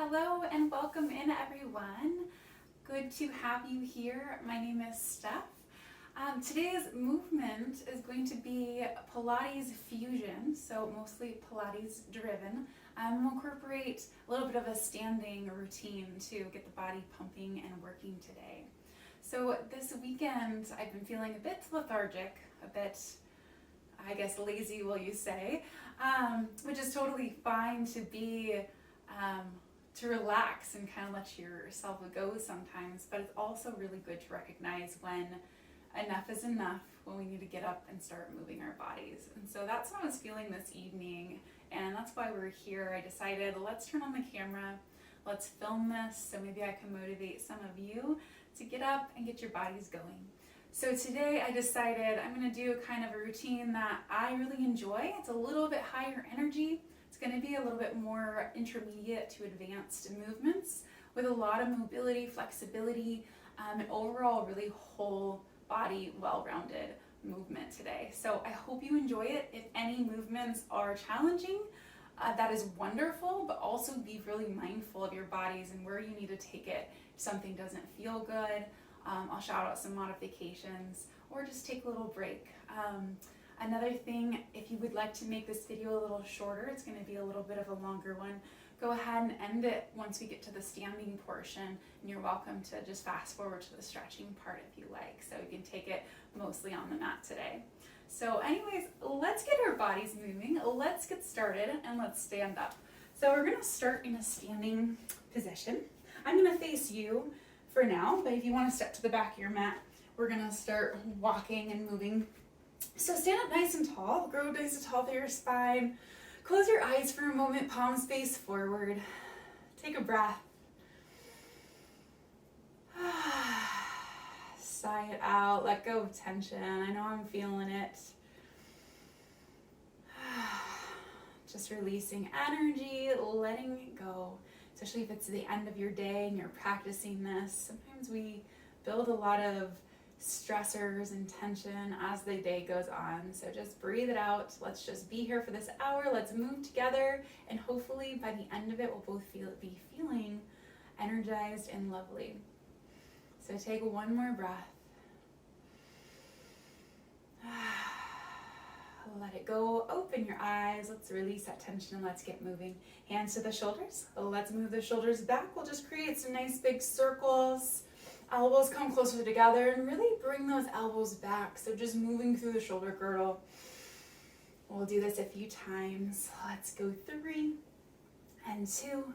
Hello and welcome in, everyone. Good to have you here. My name is Steph. Today's movement is going to be Pilates fusion, so mostly Pilates driven. We'll incorporate a little bit of a standing routine to get the body pumping and working today. So this weekend I've been feeling a bit lethargic, a bit, I guess, lazy, will you say, which is totally fine to be to relax and kind of let yourself go sometimes, but it's also really good to recognize when enough is enough, when we need to get up and start moving our bodies. And so that's what I was feeling this evening, and that's why we're here. I decided, let's turn on the camera, let's film this, so maybe I can motivate some of you to get up and get your bodies going. So today I decided I'm going to do kind of a routine that I really enjoy. It's a little bit higher energy. It's going to be a little bit more intermediate to advanced movements with a lot of mobility, flexibility, and overall really whole body, well-rounded movement today. So I hope you enjoy it. If any movements are challenging, that is wonderful, but also be really mindful of your bodies and where you need to take it if something doesn't feel good. I'll shout out some modifications or just take a little break. Another thing, if you would like to make this video a little shorter, it's going to be a little bit of a longer one, go ahead and end it once we get to the standing portion, and you're welcome to just fast forward to the stretching part if you like, so you can take it mostly on the mat today. So anyways, let's get our bodies moving, let's get started, and let's stand up. So we're going to start in a standing position. I'm going to face you for now, but if you want to step to the back of your mat, we're going to start walking and moving. So stand up nice and tall, grow nice and tall through your spine. Close your eyes for a moment, palms face forward. Take a breath. Sigh it out, let go of tension. I know I'm feeling it. Just releasing energy, letting it go. Especially if it's the end of your day and you're practicing this. Sometimes we build a lot of stressors and tension as the day goes on. So just breathe it out. Let's just be here for this hour. Let's move together, and hopefully by the end of it, we'll both be feeling energized and lovely. So take one more breath. Let it go. Open your eyes. Let's release that tension and let's get moving. Hands to the shoulders. Let's move the shoulders back. We'll just create some nice big circles. Elbows come closer together and really bring those elbows back. So just moving through the shoulder girdle. We'll do this a few times. Let's go 3 and 2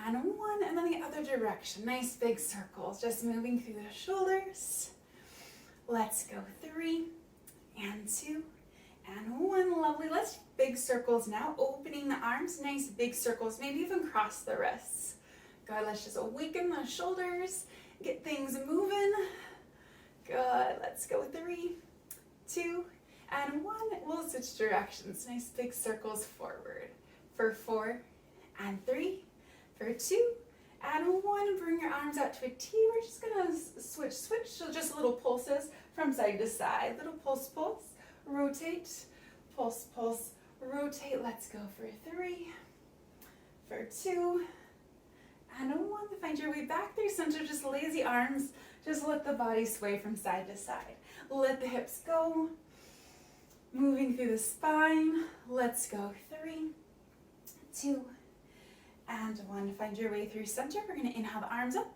and 1, and then the other direction. Nice big circles, just moving through the shoulders. Let's go 3 and 2 and 1. Lovely. Let's do big circles now. Opening the arms, nice big circles, maybe even cross the wrists. Good. Let's just awaken the shoulders. Get things moving. Good. Let's go 3, 2, and 1. We'll switch directions. Nice big circles forward. For 4 and 3, for 2 and 1. Bring your arms out to a T. We're just gonna switch. So just little pulses from side to side. Little pulse, rotate, pulse, rotate. Let's go for 3, for 2, and 1. Find your way back through center, just lazy arms. Just let the body sway from side to side. Let the hips go. Moving through the spine. Let's go 3, 2, and 1. Find your way through center. We're going to inhale the arms up.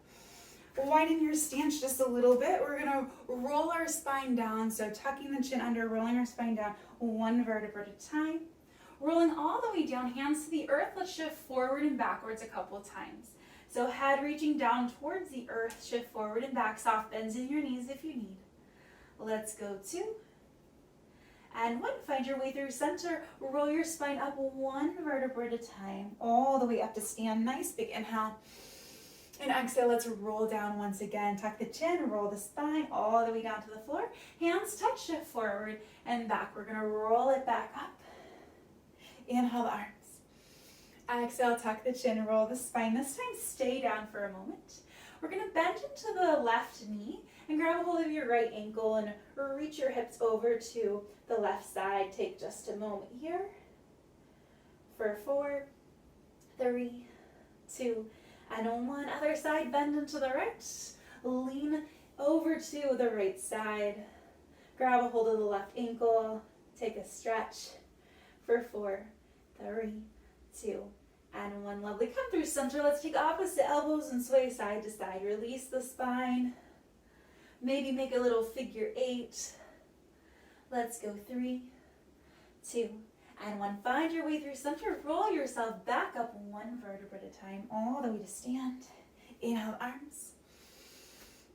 Widen your stance just a little bit. We're going to roll our spine down. So tucking the chin under, rolling our spine down one vertebra at a time. Rolling all the way down, hands to the earth. Let's shift forward and backwards a couple times. So head reaching down towards the earth, shift forward and back, soft bends in your knees if you need. Let's go 2 and 1. Find your way through center. Roll your spine up one vertebra at a time, all the way up to stand. Nice big inhale. And exhale, let's roll down once again. Tuck the chin, roll the spine all the way down to the floor. Hands touch, shift forward and back. We're gonna roll it back up. Inhale the arms. Exhale, tuck the chin, roll the spine. This time, stay down for a moment. We're going to bend into the left knee and grab a hold of your right ankle and reach your hips over to the left side. Take just a moment here. For 4, 3, 2, and 1. Other side, bend into the right. Lean over to the right side. Grab a hold of the left ankle. Take a stretch for 4, 3, 2, and 1. Lovely. Come through center. Let's take opposite elbows and sway side to side. Release the spine. Maybe make a little figure 8. Let's go 3, 2, and 1. Find your way through center. Roll yourself back up 1 vertebra at a time, all the way to stand. Inhale, arms.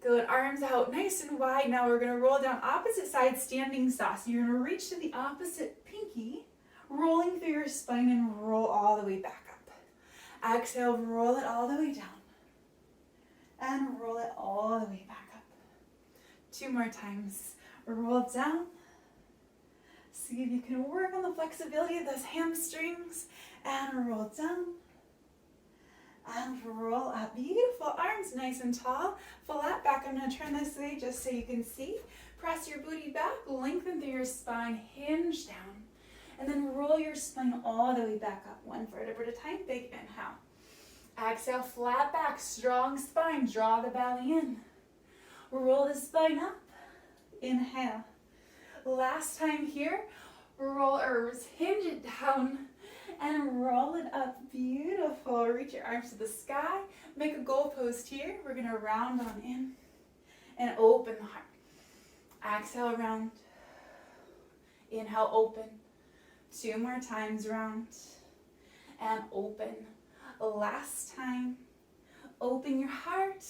Good, arms out nice and wide. Now we're going to roll down opposite side, standing saw. So you're going to reach to the opposite pinky, rolling through your spine and roll all the way back up. Exhale, roll it all the way down. And roll it all the way back up. 2 more times. Roll down. See if you can work on the flexibility of those hamstrings. And roll down. And roll up. Beautiful. Arms nice and tall. Flat back. I'm going to turn this way just so you can see. Press your booty back. Lengthen through your spine. Hinge down. And then roll your spine all the way back up. 1 vertebra at a time. Big inhale. Exhale. Flat back. Strong spine. Draw the belly in. Roll the spine up. Inhale. Last time here. Roll or hinge it down. And roll it up. Beautiful. Reach your arms to the sky. Make a goal post here. We're going to round on in and open the heart. Exhale, round. Inhale, open. 2 more times, round. And open. Last time. Open your heart.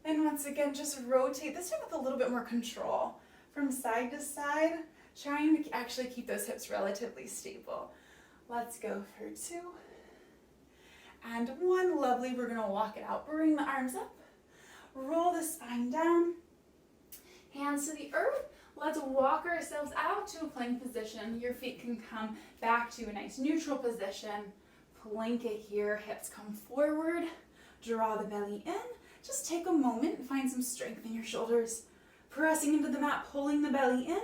And once again, just rotate. This time with a little bit more control. From side to side. Trying to actually keep those hips relatively stable. Let's go for 2 and 1. Lovely. We're going to walk it out. Bring the arms up. Roll the spine down. Hands to the earth. Let's walk ourselves out to a plank position. Your feet can come back to a nice neutral position. Plank it here. Hips come forward. Draw the belly in. Just take a moment and find some strength in your shoulders. Pressing into the mat, pulling the belly in.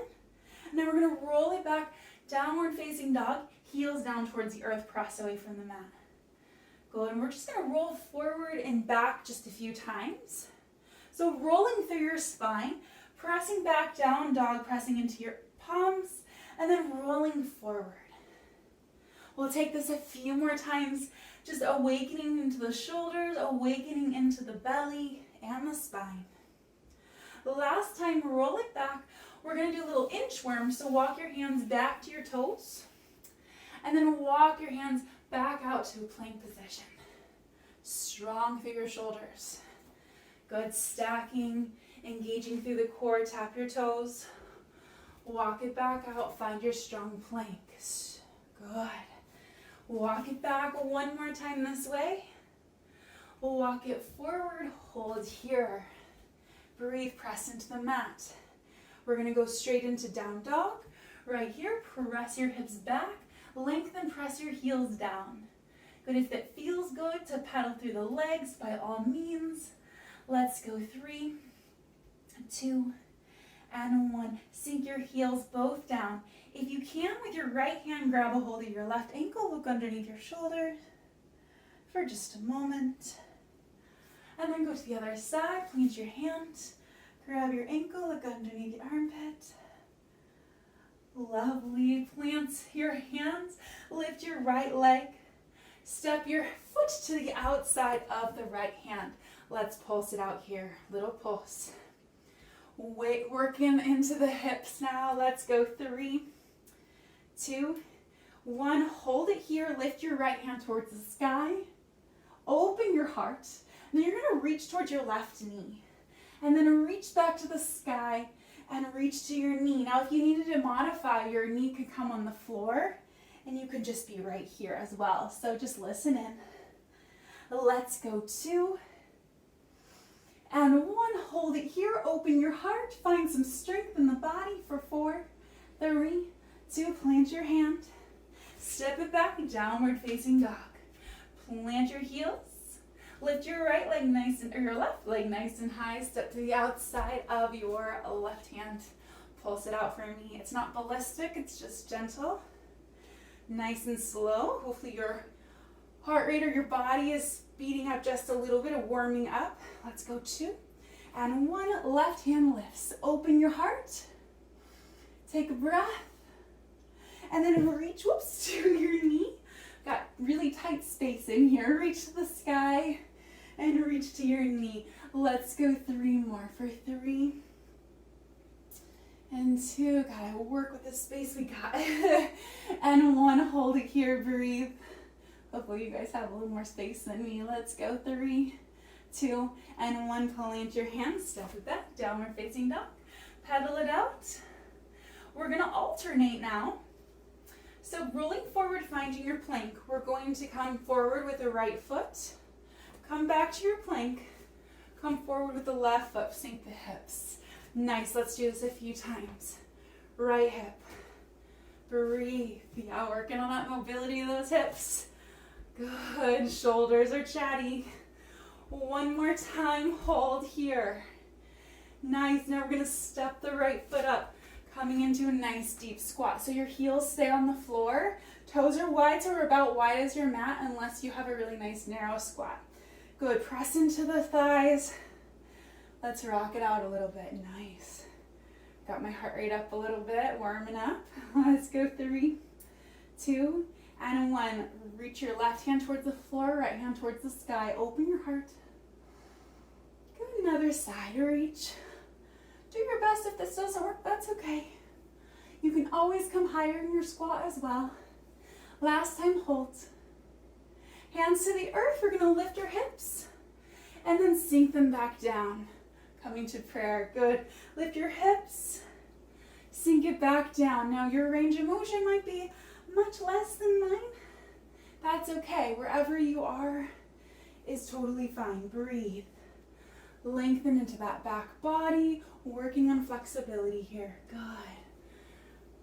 And then we're going to roll it back. Downward facing dog. Heels down towards the earth, press away from the mat. Good, and we're just going to roll forward and back just a few times. So rolling through your spine, pressing back down, dog, pressing into your palms, and then rolling forward. We'll take this a few more times, just awakening into the shoulders, awakening into the belly and the spine. The last time, roll it back. We're going to do a little inchworm, so walk your hands back to your toes. And then walk your hands back out to a plank position. Strong through your shoulders. Good. Stacking, engaging through the core. Tap your toes. Walk it back out. Find your strong planks. Good. Walk it back 1 more time this way. Walk it forward. Hold here. Breathe. Press into the mat. We're going to go straight into down dog. Right here. Press your hips back. Lengthen, press your heels down. Good, if it feels good to pedal through the legs, by all means. Let's go 3, 2, and 1. Sink your heels both down. If you can, with your right hand, grab a hold of your left ankle. Look underneath your shoulder for just a moment. And then go to the other side. Plant your hand. Grab your ankle. Look underneath the armpit. Lovely. Plant your hands. Lift your right leg. Step your foot to the outside of the right hand. Let's pulse it out here. Little pulse. Weight working into the hips now. Let's go 3, 2, 1. Hold it here. Lift your right hand towards the sky. Open your heart. And then you're going to reach towards your left knee. And then reach back to the sky. And reach to your knee. Now, if you needed to modify, your knee could come on the floor, and you could just be right here as well. So just listen in. Let's go 2 and 1. Hold it here. Open your heart. Find some strength in the body for 4, 3, 2. Plant your hand. Step it back. Downward facing dog. Plant your heels. Lift your right leg nice and, or your left leg nice and high. Step to the outside of your left hand. Pulse it out for me. It's not ballistic, it's just gentle. Nice and slow. Hopefully your heart rate or your body is speeding up just a little bit of warming up. Let's go 2 and 1. Left hand lifts. Open your heart. Take a breath. And then reach, whoops, to your knee. Got really tight space in here. Reach to the sky and reach to your knee. Let's go 3 more for 3 and 2. Gotta work with the space we got. And 1, hold it here, breathe. Hopefully you guys have a little more space than me. Let's go 3, 2, and 1. Plant your hands, step it back, downward facing dog. Pedal it out. We're gonna alternate now. So rolling forward, finding your plank. We're going to come forward with the right foot. Come back to your plank. Come forward with the left foot, sink the hips. Nice, let's do this a few times. Right hip. Breathe. Yeah, working on that mobility of those hips. Good, shoulders are chatty. 1 more time, hold here. Nice, now we're gonna step the right foot up, coming into a nice deep squat. So your heels stay on the floor. Toes are wide, so we're about wide as your mat unless you have a really nice narrow squat. Good, press into the thighs. Let's rock it out a little bit, nice. Got my heart rate up a little bit, warming up. Let's go 3, 2, and 1. Reach your left hand towards the floor, right hand towards the sky. Open your heart. Good, another side reach. Do your best. If this doesn't work, that's okay. You can always come higher in your squat as well. Last time, hold. Hands to the earth. We're gonna lift your hips and then sink them back down. Coming to prayer, good. Lift your hips, sink it back down. Now your range of motion might be much less than mine. That's okay. Wherever you are is totally fine. Breathe. Lengthen into that back body, working on flexibility here. Good.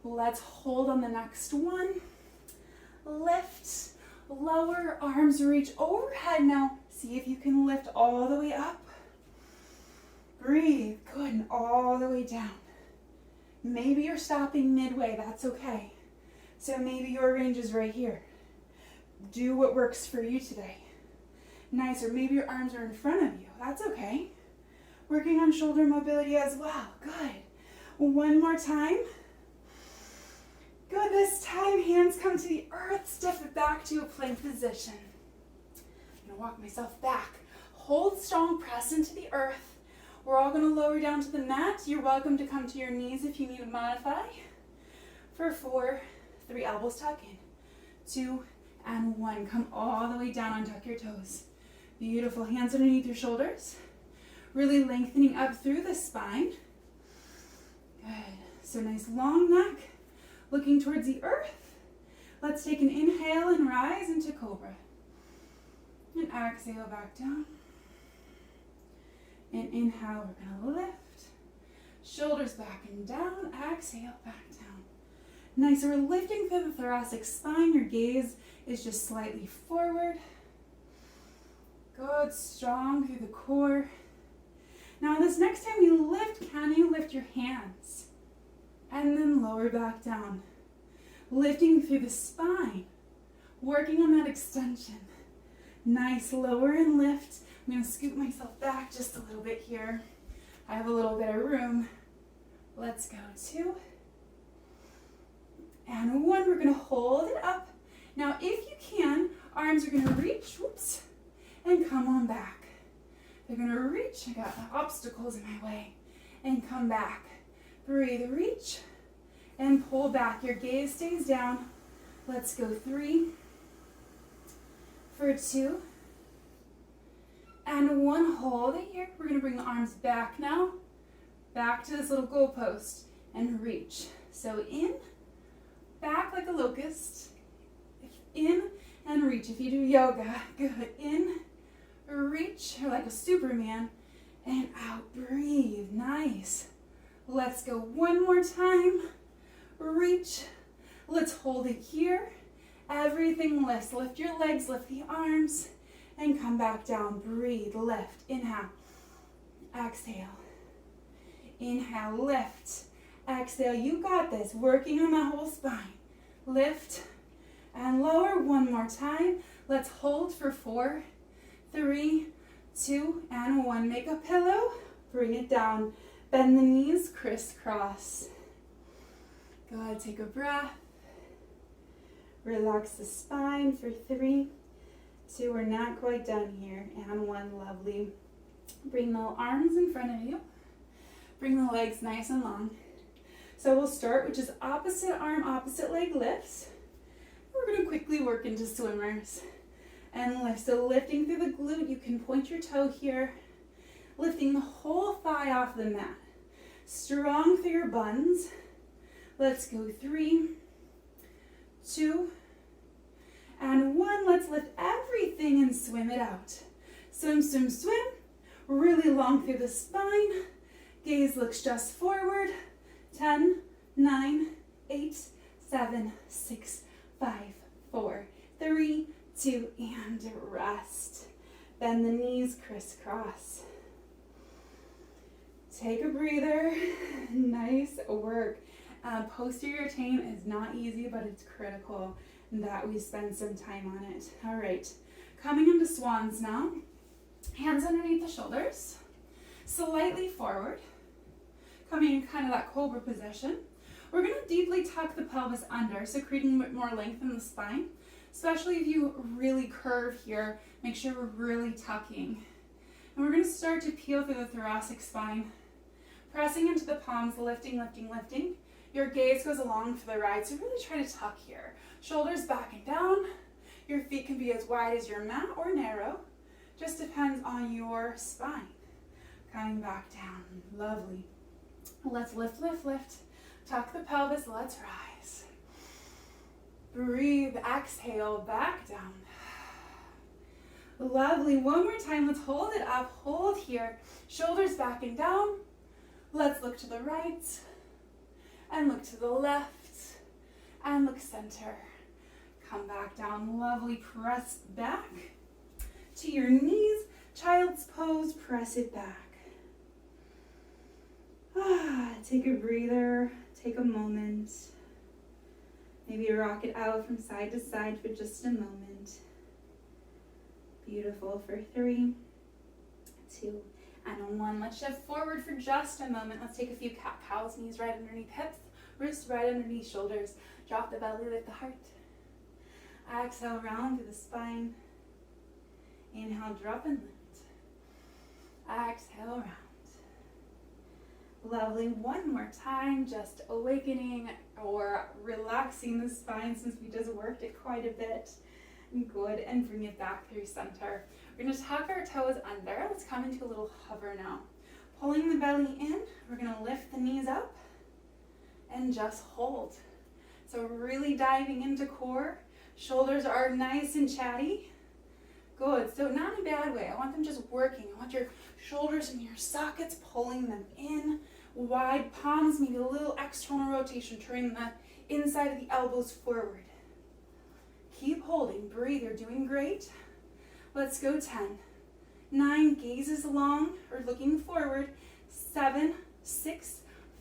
Let's hold on the next one. Lift, lower, arms reach overhead. Now see if you can lift all the way up. Breathe. Good, and all the way down. Maybe you're stopping midway. That's okay. So maybe your range is right here. Do what works for you today. Nice, or maybe your arms are in front of you. That's okay. Working on shoulder mobility as well. Good. 1 more time. Good, this time hands come to the earth. Step it back to a plank position. I'm gonna walk myself back. Hold strong, press into the earth. We're all gonna lower down to the mat. You're welcome to come to your knees if you need to modify. For 4, 3, elbows tuck in. 2, and 1. Come all the way down, untuck your toes. Beautiful, hands underneath your shoulders. Really lengthening up through the spine. Good, so nice long neck, looking towards the earth. Let's take an inhale and rise into cobra. And exhale back down. And inhale, we're gonna lift. Shoulders back and down, exhale back down. Nice, so we're lifting through the thoracic spine. Your gaze is just slightly forward. Good, strong through the core. Now this next time you lift, can you lift your hands? And then lower back down. Lifting through the spine. Working on that extension. Nice, lower and lift. I'm gonna scoop myself back just a little bit here. I have a little bit of room. Let's go 2. And 1, we're gonna hold it up. Now if you can, arms are gonna reach, whoops, and come on back. They're gonna reach, I got obstacles in my way, and come back. Breathe, reach, and pull back. Your gaze stays down. Let's go 3, for 2, and 1, hold it here. We're gonna bring the arms back now, back to this little goalpost, and reach. So in, back like a locust, in and reach. If you do yoga, good. In, reach, or like a Superman, and out, breathe, nice. Let's go 1 more time, reach. Let's hold it here. Everything lifts. Lift your legs, lift the arms, and come back down. Breathe, lift, inhale, exhale. Inhale, lift, exhale. You got this. Working on that whole spine. Lift and lower. 1 more time. Let's hold for 4, 3, 2, and 1. Make a pillow, bring it down. Bend the knees, crisscross. Good, take a breath. Relax the spine for 3, 2, we're not quite done here, and 1, lovely. Bring the arms in front of you. Bring the legs nice and long. So we'll start with just opposite arm, opposite leg lifts. We're going to quickly work into swimmers and lift. So lifting through the glute, you can point your toe here, lifting the whole thigh off the mat. Strong through your buns. Let's go 3, 2, and 1. Let's lift everything and swim it out. Swim, swim, swim. Really long through the spine. Gaze looks just forward. 10, 9, 8, 7, 6, 5, 4, 3, 2, and rest. Bend the knees, crisscross. Take a breather. Nice work. Posterior retain is not easy, but it's critical that we spend some time on it. All right, coming into swans now. Hands underneath the shoulders, slightly forward, coming in kind of that cobra position. We're going to deeply tuck the pelvis under, so creating a bit more length in the spine, especially if you really curve here. Make sure we're really tucking. And we're going to start to peel through the thoracic spine, pressing into the palms, lifting, lifting, lifting. Your gaze goes along for the ride, so really try to tuck here. Shoulders back and down. Your feet can be as wide as your mat or narrow. Just depends on your spine. Coming back down. Lovely. Let's lift, lift, lift. Tuck the pelvis. Let's rise. Breathe. Exhale. Back down. Lovely. One more time. Let's hold it up. Hold here. Shoulders back and down. Let's look to the right. And look to the left. And look center. Come back down. Lovely. Press back to your knees, child's pose, press it back. Take a breather, take a moment. Maybe rock it out from side to side for just a moment. Beautiful for 3, 2, and 1. Let's shift forward for just a moment. Let's take a few cat-cows, knees right underneath hips, wrists right underneath shoulders. Drop the belly, lift the heart. Exhale, round through the spine. Inhale, drop and lift. Exhale, round. Lovely. One more time, just awakening or relaxing the spine since we just worked it quite a bit. Good, and bring it back through center. We're going to tuck our toes under. Let's come into a little hover now. Pulling the belly in, we're going to lift the knees up and just hold. So really diving into core. Shoulders are nice and chatty. Good, so not in a bad way. I want them just working. I want your shoulders and your sockets, pulling them in. Wide palms, maybe a little external rotation, turning the inside of the elbows forward. Keep holding, breathe, you're doing great. Let's go 10, 9, gazes long or looking forward. 7, 6,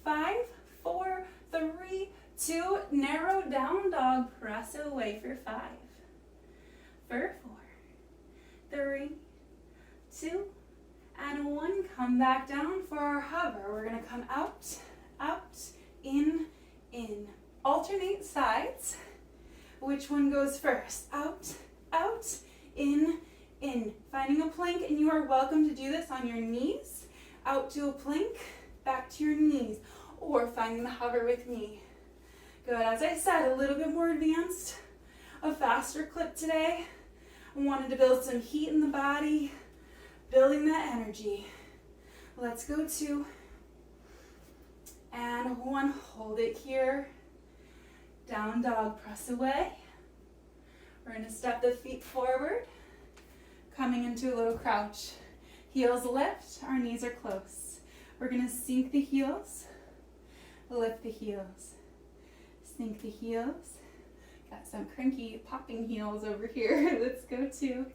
5, 4, 3, 2, narrow down dog, press away for 5, for 4, 3, 2, and 1. Come back down for our hover. We're going to come out, out, in, in. Alternate sides. Which one goes first? Out, out, in, in. Finding a plank, and you are welcome to do this on your knees. Out to a plank, back to your knees, or finding the hover with me. Good. As I said, a little bit more advanced, a faster clip today. I wanted to build some heat in the body, building that energy. Let's go 2 and 1. Hold it here. Down dog, press away. We're going to step the feet forward, coming into a little crouch. Heels lift, our knees are close. We're going to sink the heels, lift the heels, sink the heels. Got some cranky popping heels over here. Let's go 2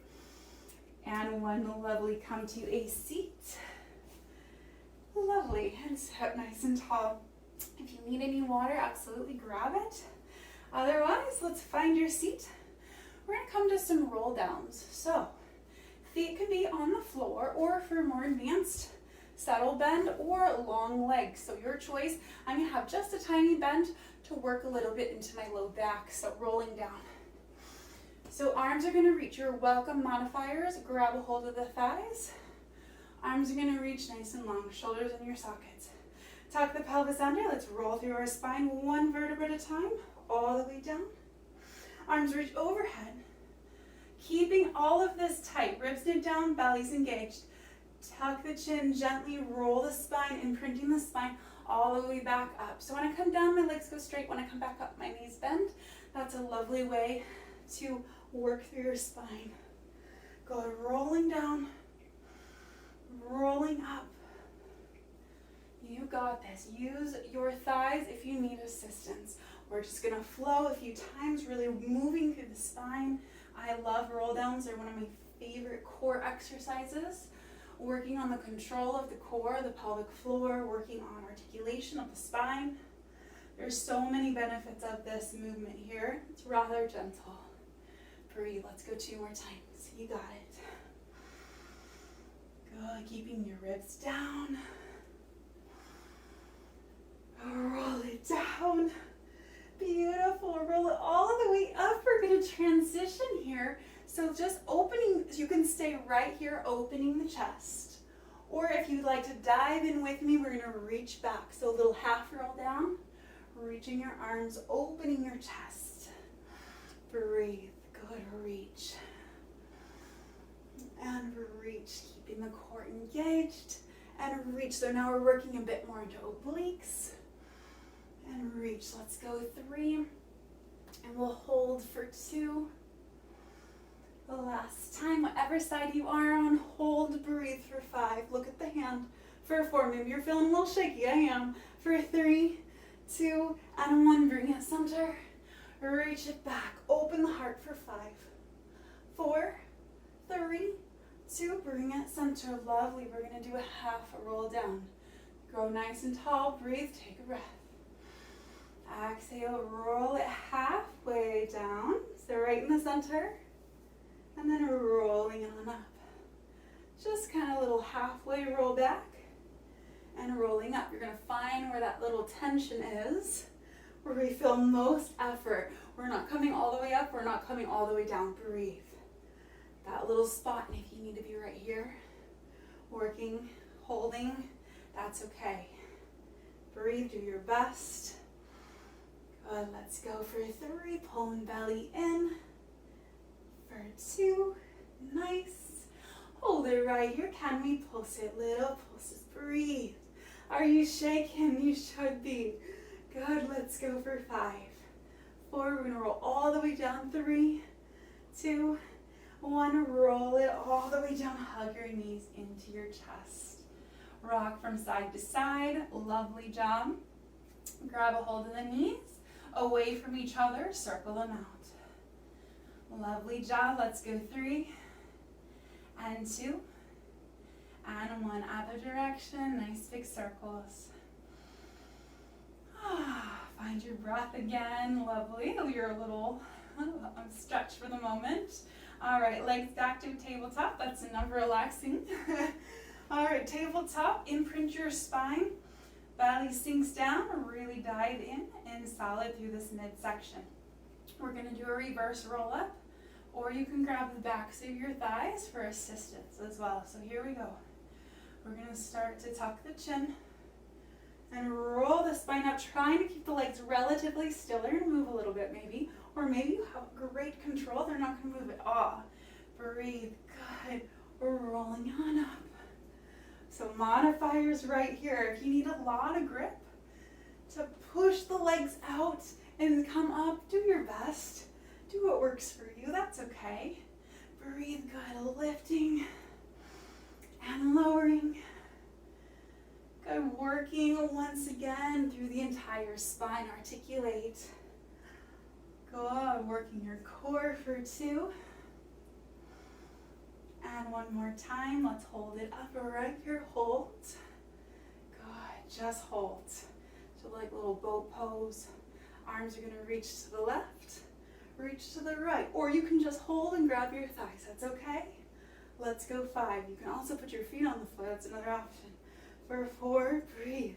and 1. Lovely. Come to a seat. Lovely. And sit up nice and tall. If you need any water, absolutely grab it. Otherwise, let's find your seat. we're gonna come to some roll downs. So feet can be on the floor, or for more advanced, settle bend or long legs. So your choice. I'm gonna have just a tiny bend to work a little bit into my low back. So rolling down. So arms are gonna reach. Your welcome modifiers. Grab a hold of the thighs. Arms are gonna reach nice and long. Shoulders in your sockets. Tuck the pelvis under. Let's roll through our spine one vertebra at a time, all the way down. Arms reach overhead. Keeping all of this tight. Ribs knit down, belly's engaged. Tuck the chin, gently roll the spine, imprinting the spine all the way back up. So when I come down, my legs go straight. When I come back up, my knees bend. That's a lovely way to work through your spine. Go rolling down, rolling up. You got this. Use your thighs if you need assistance. We're just gonna flow a few times, really moving through the spine. I love roll downs. They're one of my favorite core exercises. Working on the control of the core, the pelvic floor, working on articulation of the spine. There's so many benefits of this movement here. It's rather gentle. Breathe. Let's go 2 more times. You got it. Good. Keeping your ribs down. Roll it down. Beautiful. Roll it all the way up. We're going to transition here. So just opening, you can stay right here, opening the chest. Or if you'd like to dive in with me, we're going to reach back. So a little half roll down, reaching your arms, opening your chest. Breathe. Good. Reach. And reach, keeping the core engaged. And reach. So now we're working a bit more into obliques. And reach. Let's go 3. And we'll hold for 2. The last time, whatever side you are on, hold, breathe for 5. Look at the hand for 4. Maybe you're feeling a little shaky. I am. For 3, 2, and 1. Bring it center. Reach it back. Open the heart for 5. 4, 3, 2. Bring it center. Lovely. We're going to do a half roll down. Grow nice and tall. Breathe. Take a breath. Exhale. Roll it halfway down. So right in the center. And then rolling on up. Just kind of a little halfway roll back and rolling up. You're going to find where that little tension is, where we feel most effort. We're not coming all the way up. We're not coming all the way down. Breathe. That little spot, and if you need to be right here, working, holding, that's okay. Breathe. Do your best. Good. Let's go for 3. Pulling belly in. For 2, nice. Hold it right here. Can we pulse it? Little pulses. Breathe. Are you shaking? You should be. Good. Let's go for 5. 4. We're going to roll all the way down. 3, 2, 1. Roll it all the way down. Hug your knees into your chest. Rock from side to side. Lovely job. Grab a hold of the knees. Away from each other. Circle them out. Lovely job. Let's go 3 and 2 and 1. Other direction. Nice big circles. Find your breath again. Lovely. You're a little stretched for the moment. All right, legs back to tabletop. That's enough relaxing. All right, tabletop. Imprint your spine. Belly sinks down. Really dive in and solid through this midsection. We're going to do a reverse roll up, or you can grab the backs of your thighs for assistance as well. So here we go. We're going to start to tuck the chin and roll the spine up, trying to keep the legs relatively still. They're going to move a little bit maybe, or maybe you have great control. They're not going to move at all. Breathe. Good. We're rolling on up. So modifiers right here. If you need a lot of grip to push the legs out and come up, do your best. Do what works for you. That's okay. Breathe. Good. Lifting and lowering. Good. Working once again through the entire spine. Articulate. Good. Working your core for 2. And one more time. Let's hold it up right here. Hold. Good. Just hold. So like little boat pose. Arms are going to reach to the left. reach to the right, or you can just hold and grab your thighs. That's okay. Let's go 5. You can also put your feet on the floor. That's another option. For 4, breathe.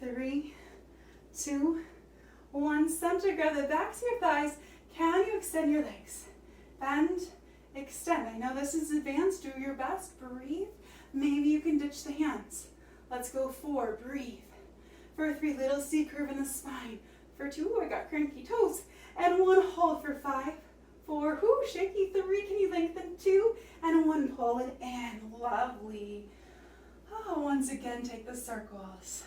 3, 2, 1. Center, grab the backs of your thighs. Can you extend your legs? Bend, extend. I know this is advanced. Do your best. Breathe. Maybe you can ditch the hands. Let's go 4, breathe. For 3, little C curve in the spine. For 2, I got cranky toes. And 1, hold for 5, 4, shaky. 3, can you lengthen? 2, and 1, pull it in. Lovely. Oh, once again, take the circles.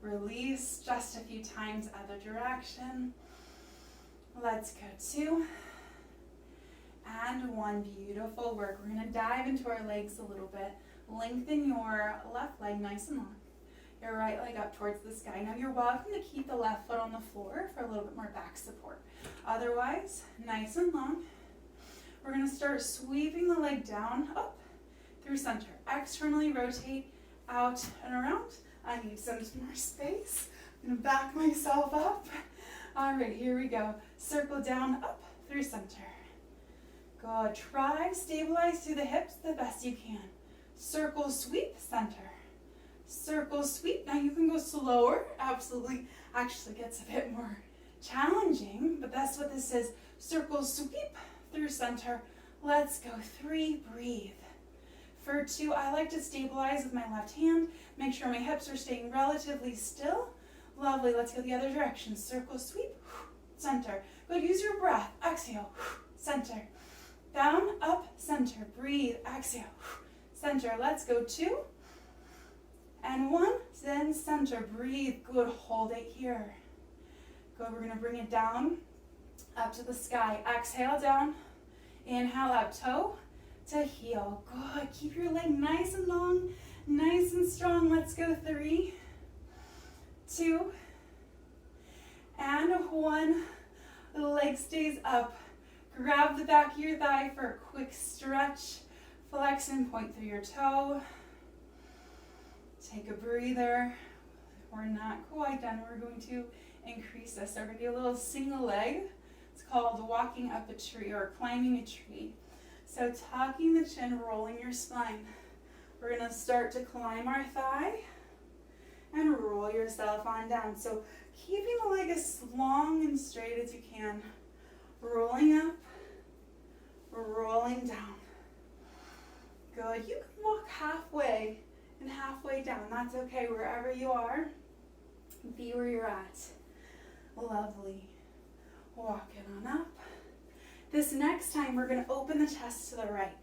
Release just a few times, other direction. Let's go 2, and 1. Beautiful work. We're going to dive into our legs a little bit. Lengthen your left leg nice and long. Your right leg up towards the sky. Now you're welcome to keep the left foot on the floor for a little bit more back support. Otherwise, nice and long. We're going to start sweeping the leg down, up, through center. Externally rotate, out and around. I need some more space. I'm going to back myself up. All right, here we go. Circle down, up, through center. Good. Try to stabilize through the hips the best you can. Circle, sweep, center. Circle, sweep. Now you can go slower. Absolutely. Actually gets a bit more challenging, but that's what this is. Circle, sweep, through center. Let's go 3, breathe. For 2, I like to stabilize with my left hand. Make sure my hips are staying relatively still. Lovely. Let's go the other direction. Circle, sweep, center. Good. Use your breath. Exhale, center. Down, up, center. Breathe. Exhale, center. Let's go 2, and 1. Then center. Breathe. Good. Hold it here. Good. We're going to bring it down, up to the sky. Exhale, down. Inhale, up, toe to heel. Good. Keep your leg nice and long, nice and strong. Let's go 3, 2, and 1. The leg stays up. Grab the back of your thigh for a quick stretch. Flex and point through your toe. Take a breather. We're not quite done. We're going to increase this. So we're going to do a little single leg. It's called walking up a tree or climbing a tree. So tucking the chin, rolling your spine. We're going to start to climb our thigh and roll yourself on down. So keeping the leg as long and straight as you can. Rolling up, rolling down. Good. You can walk halfway and halfway down. That's okay. Wherever you are, be where you're at. Lovely. Walk it on up. This next time, we're going to open the chest to the right.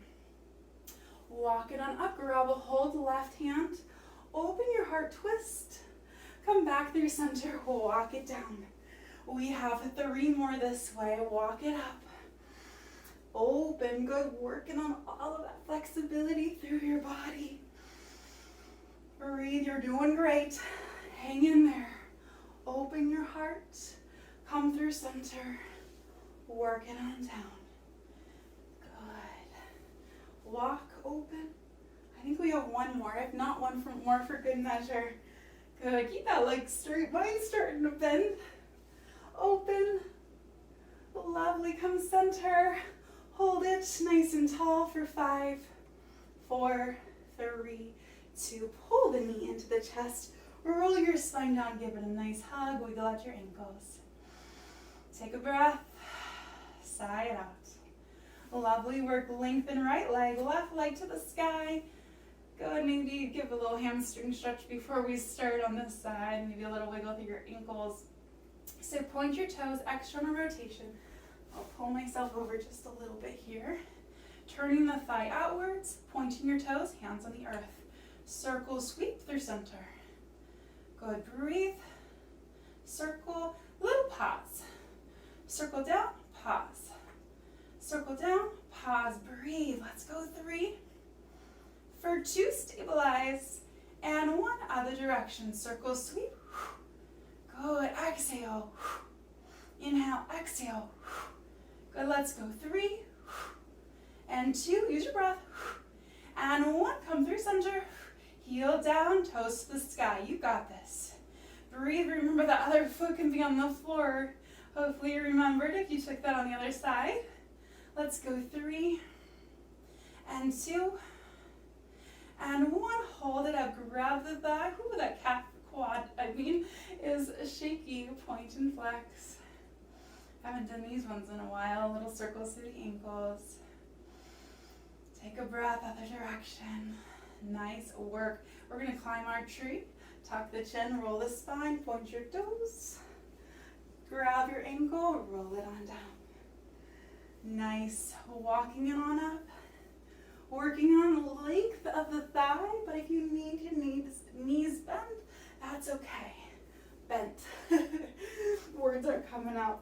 Walk it on up. Grab a hold, left hand. Open your heart, twist. Come back through center. Walk it down. We have 3 more this way. Walk it up. Open. Good. Working on all of that flexibility through your body. Breathe. You're doing great. Hang in there. Open your heart. Come through center. Work it on down. Good. Walk open. I think we have 1 more. If not, 1 more for good measure. Good. Keep that leg straight. Mine's starting to bend. Open. Lovely. Come center. Hold it nice and tall for 5, 4, 3, 2. Pull the knee into the chest. Roll your spine down. Give it a nice hug. Wiggle out your ankles. Take a breath. Sigh it out. Lovely work. Lengthen right leg, left leg to the sky. Good. Maybe give a little hamstring stretch before we start on this side. Maybe a little wiggle through your ankles. So point your toes, external rotation. I'll pull myself over just a little bit here. Turning the thigh outwards, pointing your toes, hands on the earth. Circle, sweep through center. Good. Breathe. Circle. Little pause. Circle down, pause. Circle down, pause. Breathe. Let's go 3. For 2, stabilize. And 1, other direction. Circle, sweep. Good. Exhale. Inhale, exhale. Good. Let's go 3. And 2. Use your breath. And 1. Come through center. Heel down, toes to the sky. You got this. Breathe. Remember the other foot can be on the floor. Hopefully you remembered if you took that on the other side. Let's go 3 and 2 and 1. Hold it up, grab the thigh. Ooh, that calf quad, is shaky. Point and flex. Haven't done these ones in a while. Little circles through the ankles. Take a breath, other direction. Nice work. We're gonna climb our tree. Tuck the chin, roll the spine, point your toes. Grab your ankle, roll it on down. Nice. Walking it on up. Working on the length of the thigh, but if you need your knees bent, that's okay. Bent. Words are coming out.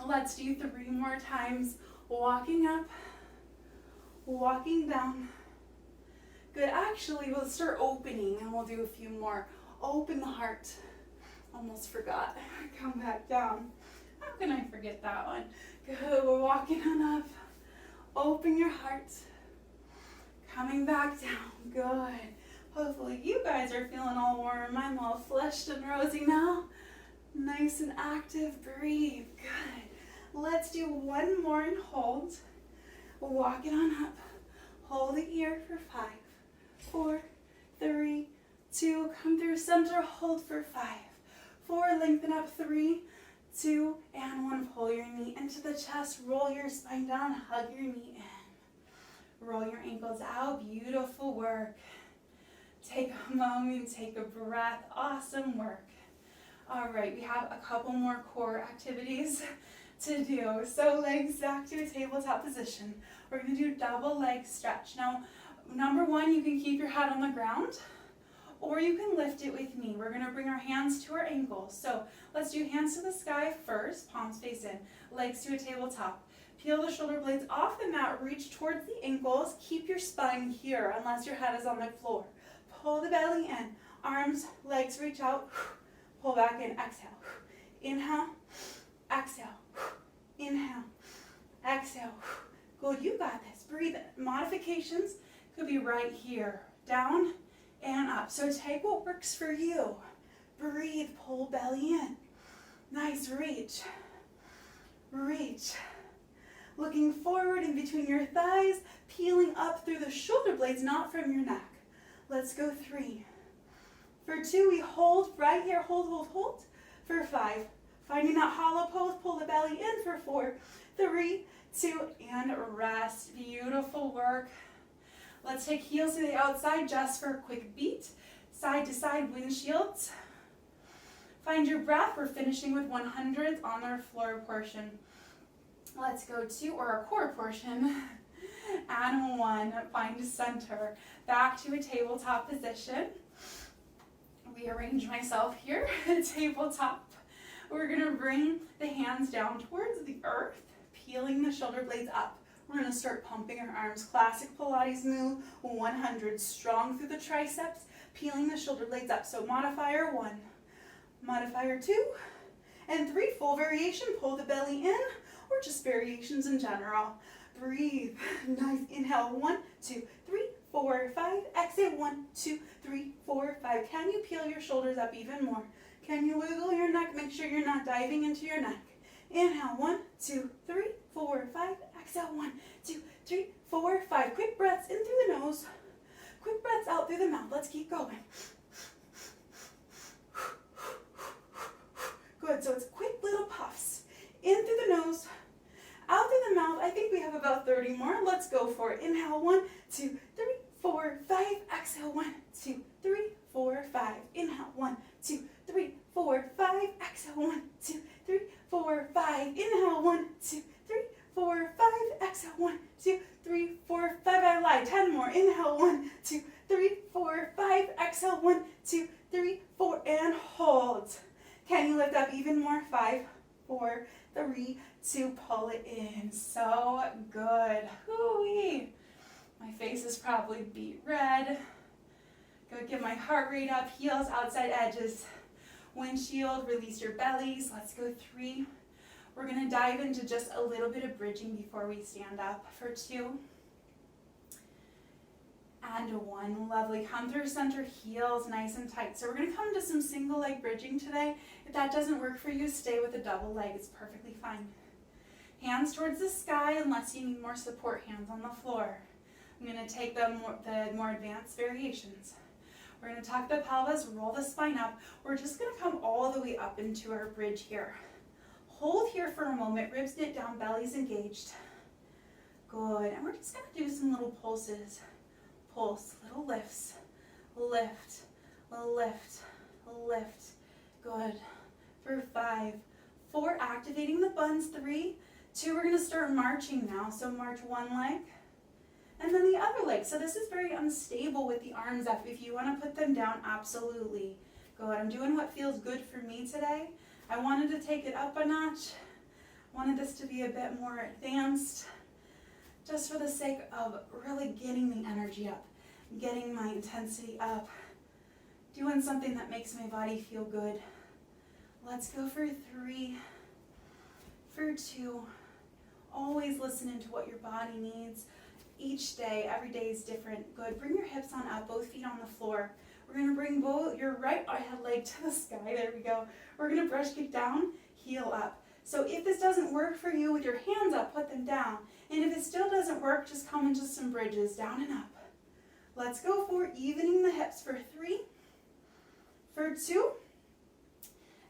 Let's do 3 more times. Walking up, walking down. Good. Actually, we'll start opening and we'll do a few more. Open the heart. Almost forgot. Come back down. How can I forget that one? Good. We're walking on up. Open your heart. Coming back down. Good. Hopefully you guys are feeling all warm. I'm all flushed and rosy now. Nice and active. Breathe. Good. Let's do 1 more and hold. Walk it on up. Hold it here for 5, 4, 3, 2. Come through center. Hold for 5, 4. Lengthen up. 3, 2, and 1. Pull your knee into the chest. Roll your spine down. Hug your knee in. Roll your ankles out. Beautiful work. Take a moment. Take a breath. Awesome work. All right, we have a couple more core activities to do. So legs back to a tabletop position. We're going to do double leg stretch. Now, number 1, you can keep your head on the ground, or you can lift it with me. We're going to bring our hands to our ankles. So let's do hands to the sky first, palms face in, legs to a tabletop. Peel the shoulder blades off the mat, reach towards the ankles. Keep your spine here unless your head is on the floor. Pull the belly in, arms, legs reach out, pull back in, exhale. Inhale, exhale, inhale, exhale. Good, you got this. Breathe in. Modifications could be right here, down and up. So take what works for you. Breathe, pull belly in. Nice, reach, reach. Looking forward in between your thighs, peeling up through the shoulder blades, not from your neck. Let's go 3. For 2, we hold right here, hold, hold, hold. For 5, finding that hollow pose, pull the belly in for 4, 3, 2, and rest. Beautiful work. Let's take heels to the outside just for a quick beat. Side to side windshields. Find your breath. We're finishing with 100s on our floor portion. Let's go 2, or our core portion. And 1, find center. Back to a tabletop position. Rearrange myself here, tabletop. We're gonna bring the hands down towards the earth, peeling the shoulder blades up. We're gonna start pumping our arms. Classic Pilates move, 100. Strong through the triceps, peeling the shoulder blades up. So modifier 1, modifier 2, and 3. Full variation, pull the belly in, or just variations in general. Breathe. Nice. Inhale. 1, 2, 3, 4, 5. Exhale. 1, 2, 3, 4, 5. Can you peel your shoulders up even more? Can you wiggle your neck? Make sure you're not diving into your neck. Inhale. 1, 2, 3, 4, 5. Exhale. 1, 2, 3, 4, 5. Quick breaths in through the nose. Quick breaths out through the mouth. Let's keep going. Good. So it's quick little puffs. In through the nose. Out through the mouth. I think we have about 30 more. Let's go for it. Inhale. 1, 2, 3, 4, 5. Exhale. 1, 2, 3, 4, 5. Inhale. 1, 2, 3, 4, 5. Exhale. 1, 2, 3, 4, 5. Inhale. 1, 2, 3, 4, 5. Exhale. 1, 2, 3, 4, 5. I lied. 10 more. Inhale. 1, 2, 3, 4, 5. Exhale. 1, 2, 3, 4, and hold. Can you lift up even more? 5, 4, 3, 2, pull it in. So good. Hoo-wee. My face is probably beet red. Go get my heart rate up. Heels, outside edges. Windshield, release your bellies. Let's go 3. We're going to dive into just a little bit of bridging before we stand up for 2. and 1. Lovely. Come through center, heels nice and tight. So we're going to come to some single leg bridging today. If that doesn't work for you, stay with a double leg. It's perfectly fine. Hands towards the sky unless you need more support. Hands on the floor. I'm going to take the more advanced variations. We're going to tuck the pelvis, roll the spine up. We're just going to come all the way up into our bridge here. Hold here for a moment. Ribs knit down, belly's engaged. Good. And we're just going to do some little pulses. Pulse, little lifts. Lift, lift, lift. Good. For 5, 4, activating the buns. 3, 2, we're going to start marching now. So march one leg and then the other leg. So this is very unstable with the arms up. If you want to put them down, absolutely. Good. I'm doing what feels good for me today. I wanted to take it up a notch. Wanted this to be a bit more advanced, just for the sake of really getting the energy up, getting my intensity up, doing something that makes my body feel good. Let's go for 3, for 2. Always listening to what your body needs. Each day, every day is different. Good. Bring your hips on up, both feet on the floor. We're going to bring both your right leg to the sky. There we go. We're going to brush kick down, heel up. So if this doesn't work for you with your hands up, put them down. And if it still doesn't work, just come into some bridges, down and up. Let's go for evening the hips for 3, for 2,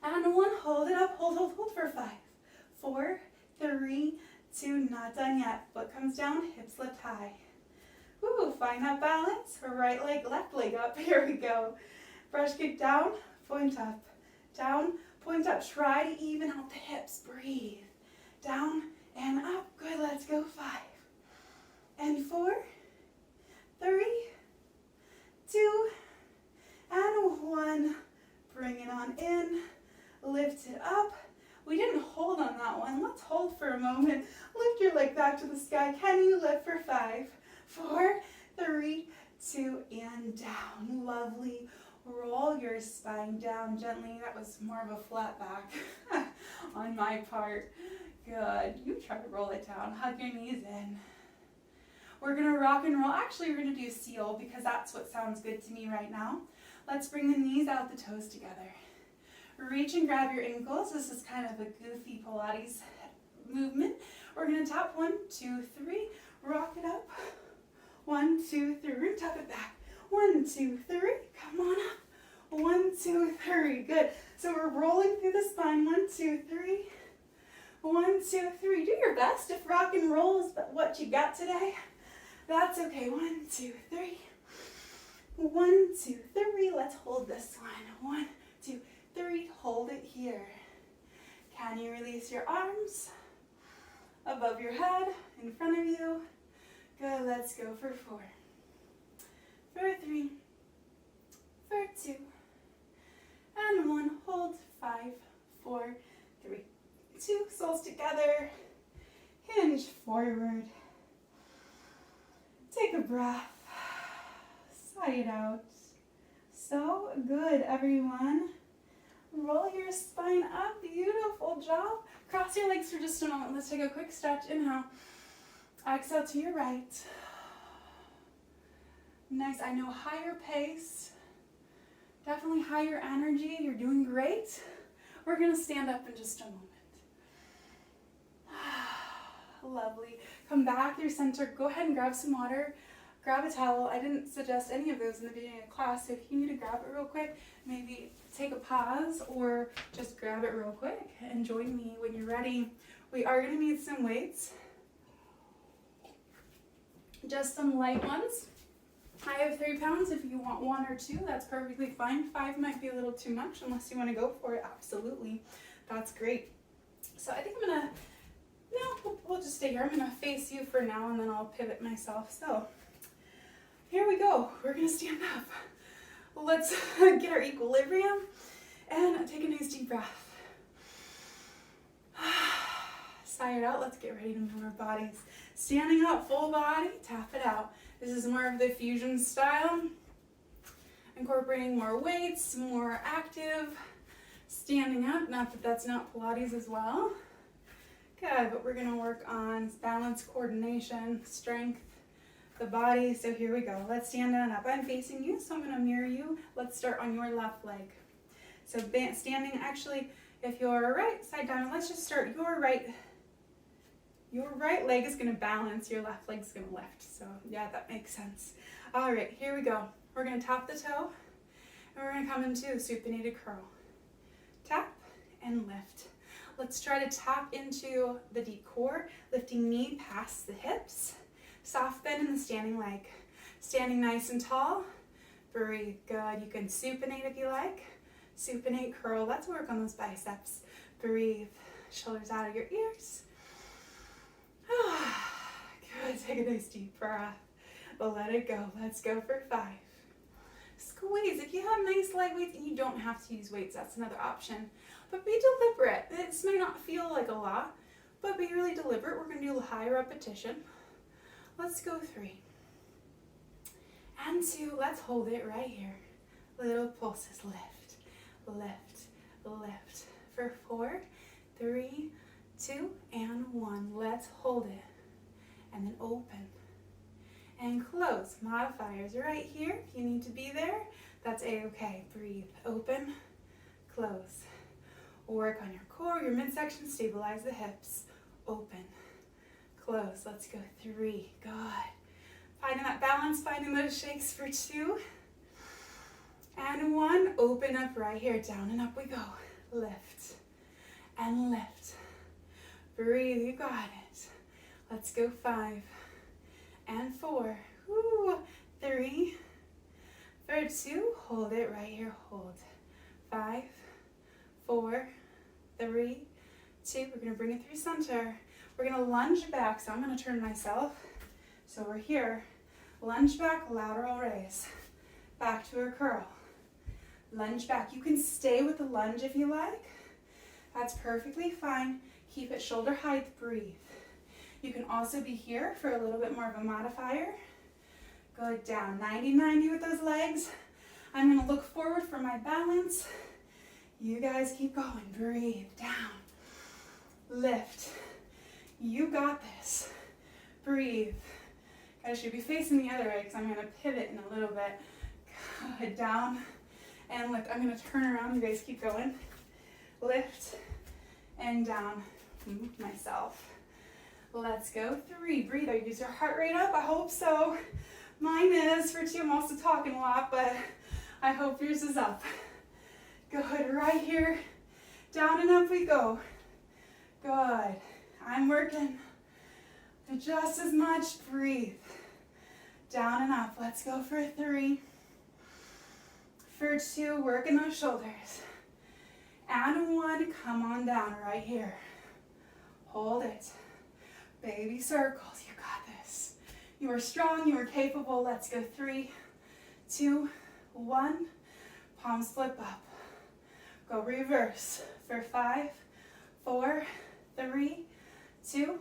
and 1. Hold it up, hold, hold, hold for 5, 4, 3, 2, not done yet. Foot comes down, hips lift high. Woo, find that balance. Right leg, left leg up. Here we go. Brush kick down, point up. Down, point up. Try to even out the hips. Breathe. Down and up. Good, let's go. 5, and 4, 3, 2, and 1. Bring it on in. Lift it up. We didn't hold on that one. Let's hold for a moment. Lift your leg back to the sky. Can you lift for 5, 4, 3, 2, and down. Lovely. Roll your spine down gently. That was more of a flat back on my part. Good. You try to roll it down. Hug your knees in. We're going to rock and roll. Actually, we're going to do seal because that's what sounds good to me right now. Let's bring the knees out, the toes together. Reach and grab your ankles. This is kind of a goofy Pilates movement. We're going to tap 1, 2, 3. Rock it up. 1, 2, 3. Tap it back. 1, 2, 3. Come on up. 1, 2, 3. Good. So we're rolling through the spine. 1, 2, 3. 1, 2, 3. Do your best. If rock and roll is what you got today, that's okay. 1, 2, 3. 1, 2, 3. Let's hold this one. 1, 2, 3. Hold it here. Can you release your arms above your head, in front of you? Good. Let's go for 4, for 3, for 2, and 1. Hold. 5, 4, 3, 2. Soles together. Hinge forward. Take a breath. Sigh it out. So good, everyone. Roll your spine up. Beautiful job. Cross your legs for just a moment. Let's take a quick stretch. Inhale. Exhale to your right. Nice. I know, higher pace. Definitely higher energy. You're doing great. We're going to stand up in just a moment. Lovely. Come back through center. Go ahead and grab some water. Grab a towel. I didn't suggest any of those in the beginning of class, so if you need to grab it real quick, maybe take a pause or just grab it real quick and join me when you're ready. We are going to need some weights. Just some light ones. I have 3 pounds. If you want 1 or 2, that's perfectly fine. 5 might be a little too much unless you want to go for it. Absolutely. That's great. So I think I'm going to, no, we'll just stay here. I'm going to face you for now and then I'll pivot myself. So here we go. We're going to stand up. Let's get our equilibrium and take a nice deep breath. Sigh it out. Let's get ready to move our bodies. Standing up, full body, tap it out. This is more of the fusion style. Incorporating more weights, more active. Standing up, not that that's not Pilates as well. Good, but we're going to work on balance, coordination, strength, the body. So here we go. Let's stand on up. I'm facing you, so I'm going to mirror you. Let's start on your left leg. So standing, actually, if you're right side down, let's just start your right leg is going to balance, your left leg is going to lift. So yeah, that makes sense. All right, here we go. We're going to tap the toe, and we're going to come into supinated curl. Tap and lift. Let's try to tap into the deep core, lifting knee past the hips. Soft bend in the standing leg. Standing nice and tall. Breathe. Good. You can supinate if you like. Supinate curl. Let's work on those biceps. Breathe. Shoulders out of your ears. Good. Take a nice deep breath. Let it go. Let's go for 5. Squeeze. If you have nice light weights and you don't have to use weights, that's another option. But be deliberate. This might not feel like a lot, but be really deliberate. We're going to do a high repetition. Let's go 3. And 2. Let's hold it right here. Little pulses. Lift, lift, lift. For 4, 3, 2, and 1. Let's hold it. And then open. And close. Modifiers right here. If you need to be there, that's a-okay. Breathe. Open. Close. Work on your core, your midsection. Stabilize the hips. Open. Close. Let's go 3. Good. Finding that balance, finding those shakes for 2. And 1. Open up right here. Down and up we go. Lift. And lift. Breathe. You got it. Let's go 5. And 4. Woo. 3. For 2. Hold it right here. Hold. 5. 4. 3. 2. We're going to bring it through center. We're going to lunge back. So I'm going to turn myself. So we're here. Lunge back, lateral raise. Back to a curl. Lunge back. You can stay with the lunge if you like. That's perfectly fine. Keep it shoulder height. Breathe. You can also be here for a little bit more of a modifier. Go down. 90-90 with those legs. I'm going to look forward for my balance. You guys keep going. Breathe. Down. Lift. You got this. Breathe. I should be facing the other way because I'm going to pivot in a little bit. Good. Down and lift. I'm going to turn around. You guys keep going. Lift and down. Move myself. Let's go 3. Breathe. Is your heart rate up? I hope so. Mine is. For 2, I'm also talking a lot, but I hope yours is up. Good. Right here. Down and up we go. Good. I'm working just as much. Breathe. Down and up. Let's go for 3. For 2, working those shoulders. And 1, come on down right here. Hold it. Baby circles. You got this. You are strong. You are capable. Let's go 3, 2, 1. Palms flip up. Go reverse for 5, 4, 3, 2,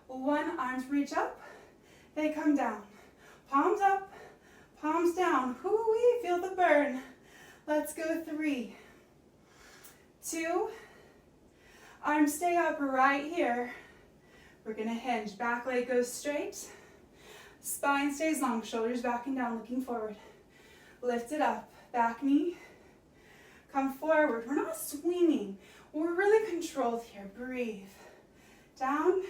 1. Arms reach up. They come down. Palms up. Palms down. Hoo-wee. Feel the burn. Let's go 3, 2. Arms stay up right here. We're going to hinge. Back leg goes straight. Spine stays long. Shoulders back and down, looking forward. Lift it up. Back knee. Come forward. We're not swinging. We're really controlled here. Breathe. Down.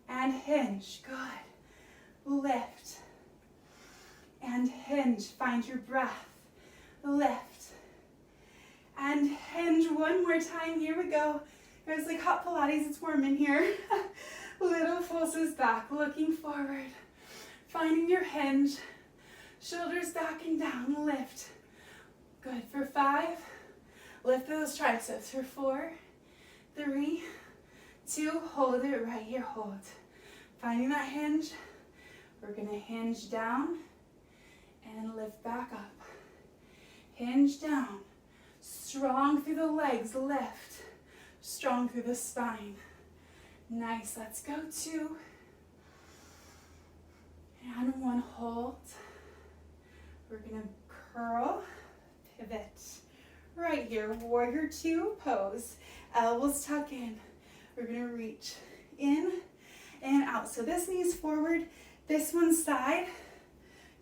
And hinge. Good. Lift. And hinge. Find your breath. Lift. And hinge one more time. Here we go. It's like hot Pilates. It's warm in here. Little pulses back. Looking forward. Finding your hinge. Shoulders back and down. Lift. Good. For 5. Lift those triceps. For 4, 3, 2. Hold it right here. Hold. Finding that hinge. We're going to hinge down and lift back up. Hinge down. Strong through the legs. Lift. Strong through the spine. Nice. Let's go 2. And 1. Hold. We're going to curl. Pivot. Right here. Warrior 2 pose. Elbows tuck in. We're going to reach in and out. So this knee's forward. This one side.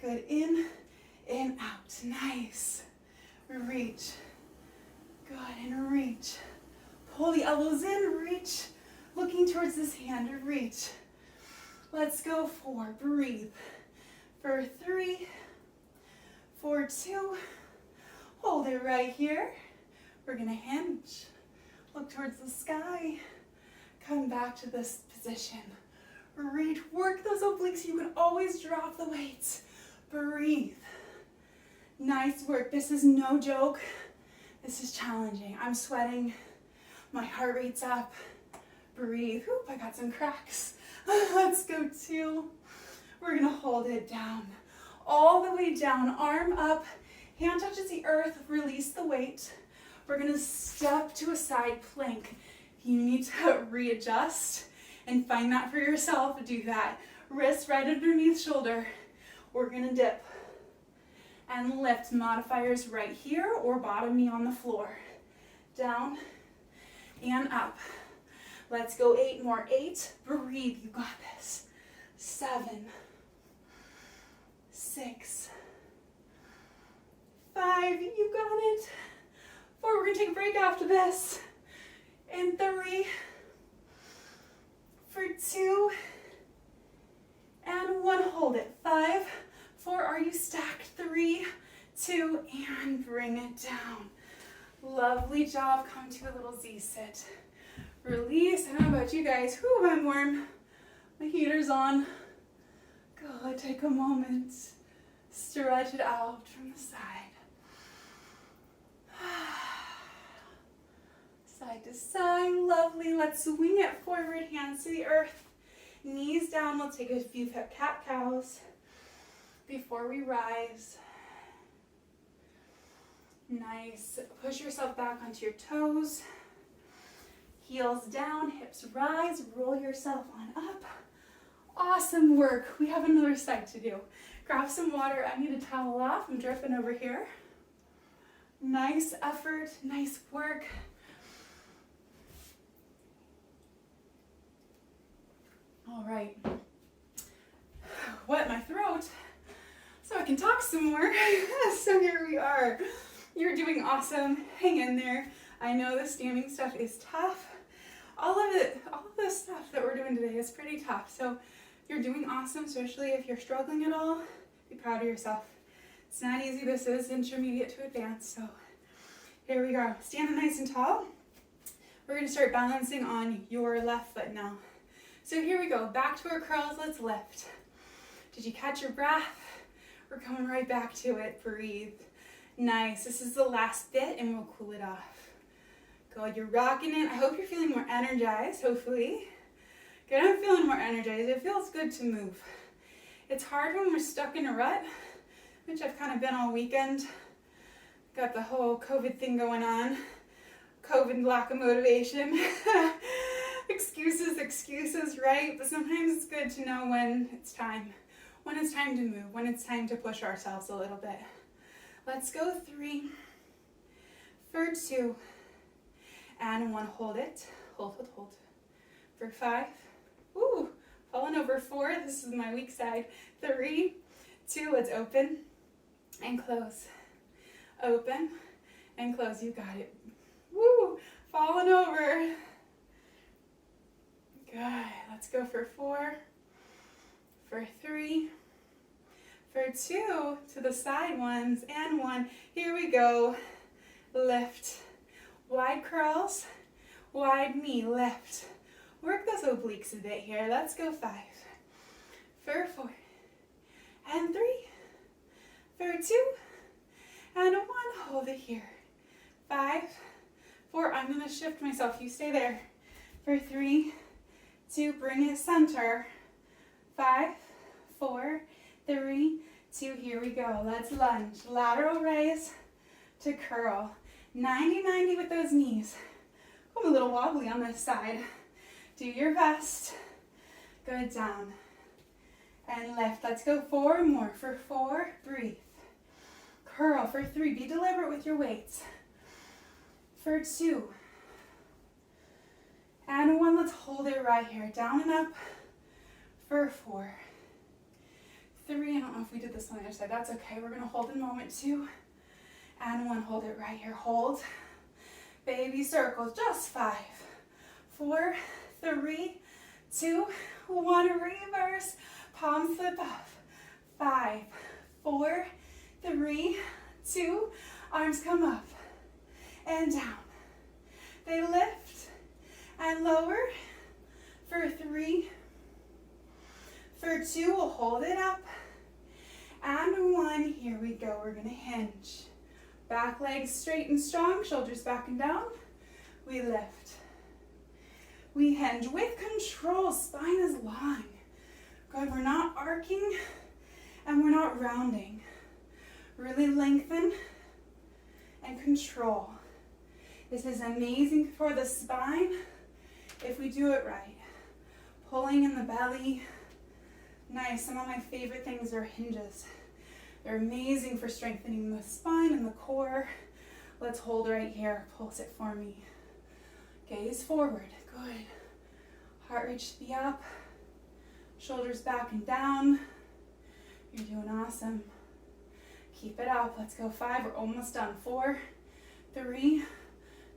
Good, in, out, nice. Reach, good, and reach. Pull the elbows in, reach. Looking towards this hand, reach. Let's go 4, breathe. For 3, for 2, hold it right here. We're gonna hinge, look towards the sky, come back to this position. Reach, work those obliques, you can always drop the weights. Breathe. Nice work, this is no joke. This is challenging, I'm sweating, my heart rate's up. Breathe, oop, I got some cracks. Let's go 2. We're gonna hold it down, all the way down, arm up, hand touches the earth, release the weight. We're gonna step to a side plank. If you need to readjust and find that for yourself, do that. Wrist right underneath shoulder. We're gonna dip and lift, modifiers right here or bottom knee on the floor. Down and up. Let's go 8 more, 8, breathe, you got this. 7, 6, 5, you got it. 4, we're gonna take a break after this. And 3, for 2, and 1, hold it. 5, 4, are you stacked? 3, 2, and bring it down. Lovely job, come to a little Z-sit. Release, I don't know about you guys, whew, I'm warm. My heater's on. Go, take a moment. Stretch it out from the side. Side to side, lovely. Let's swing it forward, hands to the earth. Knees down, we'll take a few cat-cows before we rise. Nice, push yourself back onto your toes. Heels down, hips rise, roll yourself on up. Awesome work. We have another side to do. Grab some water. I need a towel off. I'm dripping over here. Nice effort, nice work. All right. Wet my throat so I can talk some more. So here we are. You're doing awesome. Hang in there. I know the standing stuff is tough. All of the stuff that we're doing today is pretty tough. So you're doing awesome, especially if you're struggling at all. Be proud of yourself. It's not easy. This is intermediate to advanced. So here we go. Stand nice and tall. We're going to start balancing on your left foot now. So here we go. Back to our curls. Let's lift. Did you catch your breath? We're coming right back to it. Breathe. Nice. This is the last bit and we'll cool it off. Good, you're rocking it. I hope you're feeling more energized, hopefully. Good, I'm feeling more energized. It feels good to move. It's hard when we're stuck in a rut, which I've kind of been all weekend. Got the whole COVID thing going on. COVID, lack of motivation. Excuses, right? But sometimes it's good to know when it's time. When it's time to move, when it's time to push ourselves a little bit. Let's go 3, for 2, and 1, hold it. Hold. For 5, ooh, falling over 4, this is my weak side. 3, 2, let's open and close. Open and close, you got it. Woo, falling over. Good, let's go for 4, for 3, for 2, to the side ones, and 1. Here we go. Lift. Wide curls, wide knee, lift. Work those obliques a bit here. Let's go 5, for 4, and 3, for 2, and 1. Hold it here. 5, 4, I'm gonna shift myself. You stay there. For 3, 2, bring it center. 5, 4, 3, 2, here we go. Let's lunge. Lateral raise to curl. 90-90 with those knees. I'm a little wobbly on this side. Do your best. Good, down. And lift. Let's go 4 more. For 4, breathe. Curl. For 3, be deliberate with your weights. For 2. And 1, let's hold it right here. Down and up. For 4. 3. I don't know if we did this on the other side. That's okay. We're going to hold in moment 2. And 1. Hold it right here. Hold. Baby circles. Just 5, 4, 3, 2, 1. Reverse. Palms flip up. 5, 4, 3, 2. Arms come up and down. They lift and lower for 3. For 2, we'll hold it up. And 1, here we go. We're gonna hinge. Back legs straight and strong, shoulders back and down. We lift. We hinge with control, spine is long. Good, we're not arcing and we're not rounding. Really lengthen and control. This is amazing for the spine if we do it right. Pulling in the belly. Nice, some of my favorite things are hinges. They're amazing for strengthening the spine and the core. Let's hold right here, pulse it for me. Gaze forward, good. Heart rate should be up. Shoulders back and down. You're doing awesome. Keep it up, let's go 5, we're almost done. 4, 3,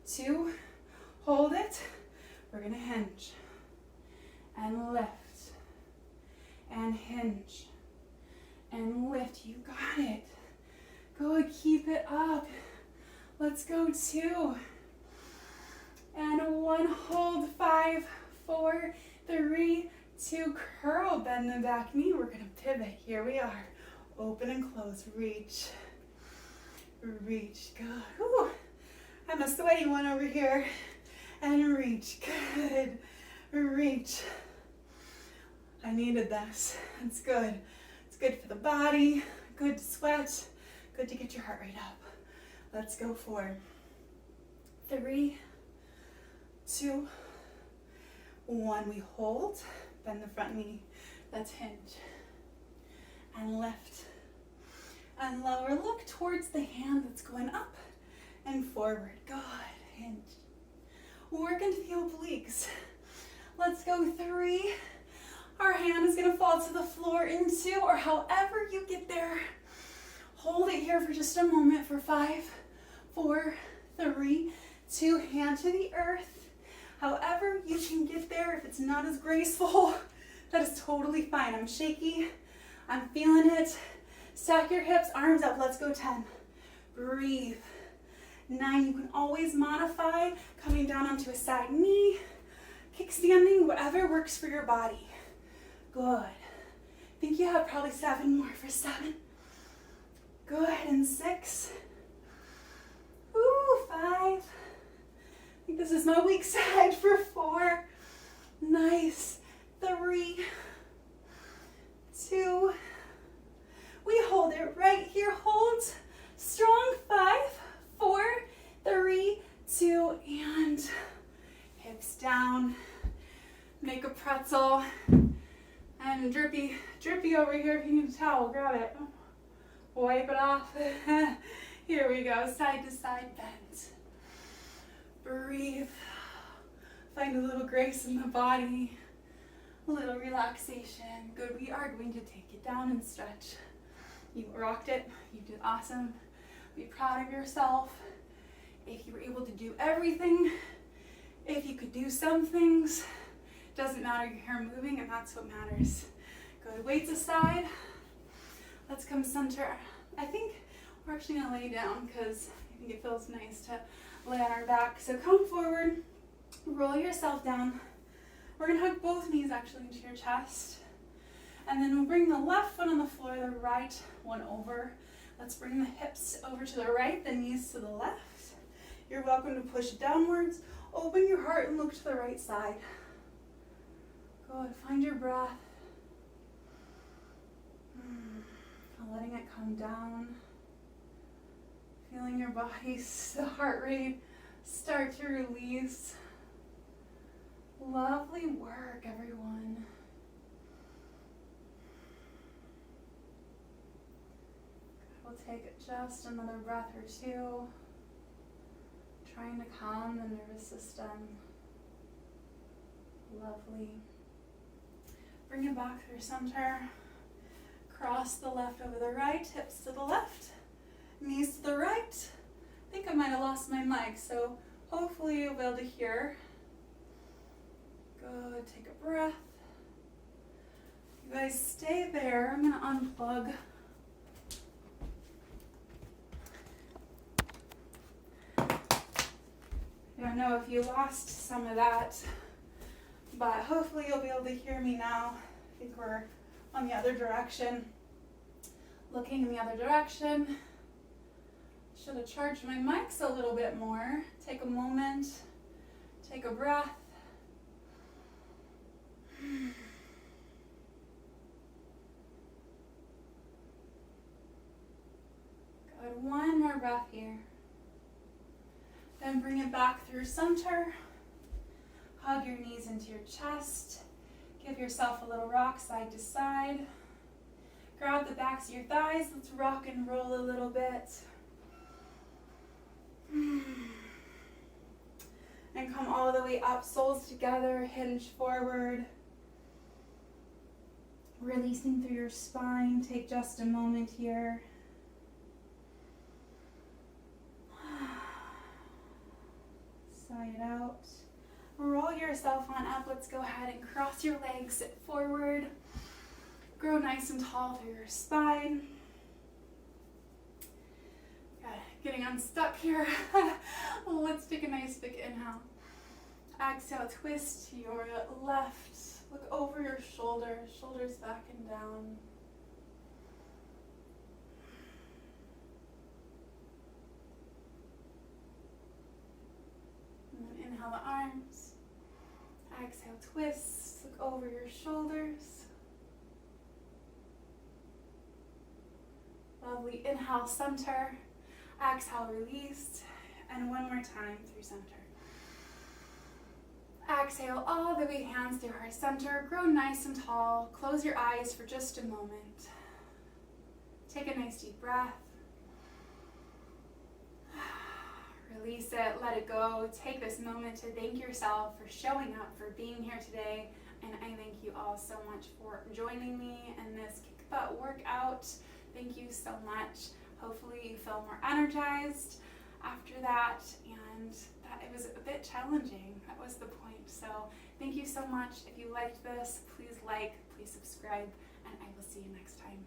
2, hold it. We're gonna hinge and lift and hinge and lift. You got it. Go, keep it up. Let's go 2 and 1. Hold. 5, 4, 3, 2. Curl. Bend the back knee. We're gonna pivot. Here we are. Open and close. Reach. Reach. Good. Whew. I'm a sweaty one over here. And reach. Good. Reach. I needed this. It's good. It's good for the body. Good to sweat. Good to get your heart rate up. Let's go 4, 3, 2, 1. We hold. Bend the front knee. Let's hinge. And lift. And lower. Look towards the hand that's going up and forward. Good. Hinge. Work into the obliques. Let's go 3. Our hand is going to fall to the floor in 2, or however you get there. Hold it here for just a moment for 5, 4, 3, 2. Hand to the earth. However you can get there. If it's not as graceful, that is totally fine. I'm shaky. I'm feeling it. Stack your hips, arms up. Let's go 10. Breathe. 9. You can always modify coming down onto a side knee, kickstanding, whatever works for your body. Good. I think you have probably 7 more for 7. Good. And 6. Ooh, 5. I think this is my weak side for 4. Nice. 3, 2. We hold it right here. Hold strong. 5, 4, 3, 2, and hips down. Make a pretzel. And drippy over here. If you need a towel, grab it. Wipe it off. Here we go. Side to side bend. Breathe. Find a little grace in the body. A little relaxation. Good. We are going to take it down and stretch. You rocked it. You did awesome. Be proud of yourself. If you were able to do everything, if you could do some things, doesn't matter, your hair moving, and that's what matters. Good. Weights aside. Let's come center. I think we're actually gonna lay down because I think it feels nice to lay on our back. So come forward, roll yourself down. We're gonna hug both knees actually into your chest. And then we'll bring the left foot on the floor, the right one over. Let's bring the hips over to the right, the knees to the left. You're welcome to push downwards. Open your heart and look to the right side. Good. Find your breath. Letting it come down. Feeling your body, the heart rate start to release. Lovely work, everyone. We'll take just another breath or 2. Trying to calm the nervous system. Lovely. Bring it back through center. cross the left over the right, hips to the left, knees to the right. I think I might have lost my mic, so hopefully you'll be able to hear. Good, take a breath. You guys stay there. I'm gonna unplug. I don't know if you lost some of that, but hopefully you'll be able to hear me now. I think we're on the other direction. Looking in the other direction. Should have charged my mics a little bit more. Take a moment, take a breath. Good, one more breath here. Then bring it back through center. Hug your knees into your chest. Give yourself a little rock side to side. Grab the backs of your thighs. Let's rock and roll a little bit. And come all the way up, soles together, hinge forward. Releasing through your spine. Take just a moment here. Sigh it out. Roll yourself on up. Let's go ahead and cross your legs, sit forward. Grow nice and tall through your spine. Getting unstuck here. Let's take a nice big inhale. Exhale, twist to your left. Look over your shoulders, shoulders back and down. And then inhale the arms. Exhale, twist. Look over your shoulders. Lovely. Inhale, center. Exhale, release. And one more time through center. Exhale all the way, hands through heart center. Grow nice and tall. Close your eyes for just a moment. Take a nice deep breath. Release it, let it go. Take this moment to thank yourself for showing up, for being here today. And I thank you all so much for joining me in this kick butt workout. Thank you so much. Hopefully you feel more energized after that, and that it was a bit challenging. That was the point. So thank you so much. If you liked this, please like, please subscribe, and I will see you next time.